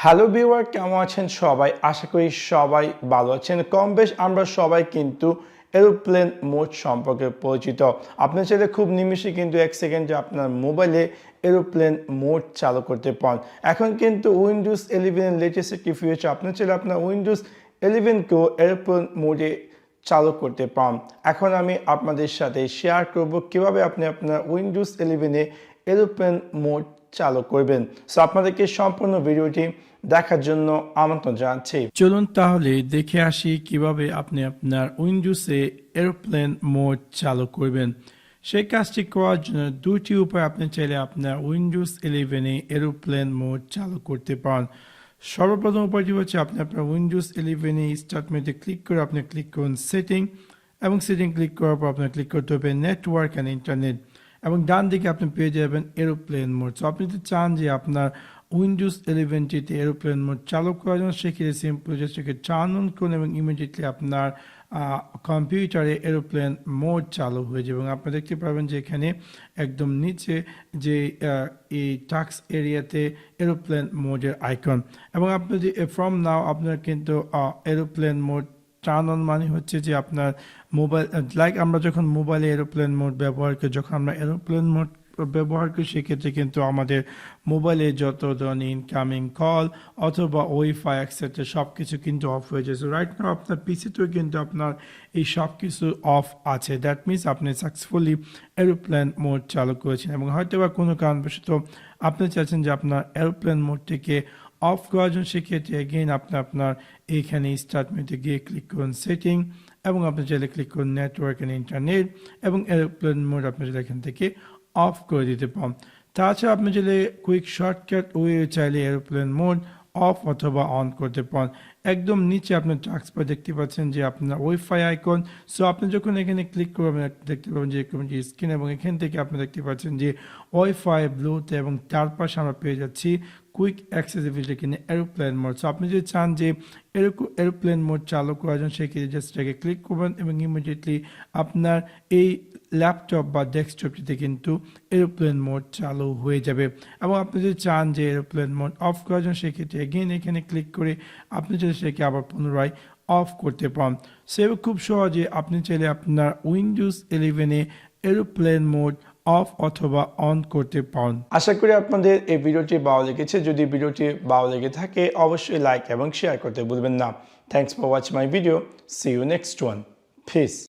Hello viewer, কেমন আছেন সবাই? আশা করি সবাই ভালো আছেন। কম বেশ আমরা সবাই কিন্তু এরোপ্লেন মোড সম্পর্কে পরিচিত। আপনি চাইলে খুব নিমিষে কিন্তু 1 সেকেন্ডে আপনার মোবাইলে এরোপ্লেন মোড চালু করতে পারেন। এখন কিন্তু উইন্ডোজ 11 এর লেটেস্ট একটি ফিচার, আপনি চাইলে আপনার উইন্ডোজ 11 কেও এরোপ্লেন মোডে চালু করতে পারেন। এখন আমি আপনাদের সাথে শেয়ার করব কিভাবে আপনি আপনার উইন্ডোজ 11 এ এরোপ্লেন মোড চালু করবেন। সো আপনাদেরকে সম্পূর্ণ ভিডিওটি দেখার জন্য আমন্ত্রণ জানাচ্ছি। চলুন তাহলে দেখে আসি কিভাবে আপনি আপনার উইন্ডোজে এরোপ্লেন মোড চালু করবেন। সেই কাজটি করার জন্য দুটি উপায় আপনি চাইলে আপনার উইন্ডোজ 11 এ এরোপ্লেন মোড চালু করতে পারেন। সর্বপ্রথম উপায়টি হচ্ছে আপনি আপনার উইন্ডোজ 11 এ স্টার্ট মেনুতে ক্লিক করে আপনি ক্লিক করুন সেটিং, এবং সেটিং ক্লিক করার পর আপনার ক্লিক করতে হবে নেটওয়ার্ক অ্যান্ড ইন্টারনেট, এবং ডান দিকে আপনি পেয়ে যাবেন এরোপ্লেন মোড। সো আপনি যদি চান যে আপনার উইন্ডোজ 11টিতে এরোপ্লেন মোড চালু করার জন্য, সেক্ষেত্রে সিম্পল জাস্ট এটাকে টার্ন অন করুন এবং ইমিডিয়েটলি আপনার কম্পিউটারে এরোপ্লেন মোড চালু হয়ে যাবে। এবং আপনি দেখতে পাবেন যে এখানে একদম নিচে যে এই টাস্ক এরিয়াতে এরোপ্লেন মোডের আইকন, এবং আপনি যে ফ্রম নাও আপনার কিন্তু এরোপ্লেন মোড টার্ন অন মানে হচ্ছে যে আপনার মোবাইল, লাইক আমরা যখন মোবাইলে এরোপ্লেন মোড ব্যবহার করি, যখন আমরা এরোপ্লেন মোড ব্যবহার করি সেক্ষেত্রে কিন্তু আমাদের মোবাইলে যত ধরনের ইনকামিং কল অথবা ওয়াইফাই এক্সেট্রা সব কিছু কিন্তু অফ হয়ে যায়। সো রাইট নাও আপনার পিসিতেও কিন্তু আপনার এই সব কিছু অফ আছে। দ্যাট মিনস আপনি সাকসেসফুলি এরোপ্লেন মোড চালু করেছেন, এবং হয়তো বা কোনো কারণবশত আপনি চাচ্ছেন যে আপনার এরোপ্লেন মোডটিকে অফ করার জন্য, সেক্ষেত্রে এগেইন আপনি আপনার এইখানে স্টার্ট মেনুতে গিয়ে ক্লিক করুন সেটিং, এবং আপনি চাইলে ক্লিক করুন নেটওয়ার্ক অ্যান্ড ইন্টারনেট, এবং এরোপ্লেন মোড আপনি চাইলে এখান থেকে অফ করে দিতে পারেন। তাছাড়া আপনি চাইলে কুইক শর্টকাট ওয়ে চাইলে এরোপ্লেন মোড অফ অথবা অন করতে পারেন। একদম নিচে আপনার টাস্ক বার দেখতে পাচ্ছেন যে আপনার ওয়াইফাই আইকন। সো আপনি যখন এখানে ক্লিক করবেন দেখতে পাবেন যে স্ক্রিন, এবং এখান থেকে আপনি দেখতে পাচ্ছেন যে ওয়াইফাই, ব্লুটুথ, এবং তার পাশে আমরা পেয়ে যাচ্ছি কুইক অ্যাক্সেসিবিলিটি কিনে এরোপ্লেন মোড। সো আপনি যদি চান যে এরোপ্লেন মোড চালু করার জন্য, সেক্ষেত্রে জাস্ট এটাকে ক্লিক করবেন এবং ইমিডিয়েটলি আপনার এই ল্যাপটপ বা ডেস্কটপটিতে কিন্তু এরোপ্লেন মোড চালু হয়ে যাবে। এবং আপনি যদি চান যে এরোপ্লেন মোড অফ করার জন্য, সেক্ষেত্রে এগেইন এখানে ক্লিক করে আপনি চাইলে সেটাকে আবার পুনরায় অফ করতে পারেন। সেভাবে খুব সহজে আপনি চাইলে আপনার Windows 11 A aeroplane mode of অথবা অন করতে পারেন। আশা করি আপনাদের এই ভিডিওটি ভালো লেগেছে। যদি ভিডিওটি ভালো লেগে থাকে অবশ্যই লাইক এবং শেয়ার করতে ভুলবেন না। Thanks for watching my video. See you next one. Piece.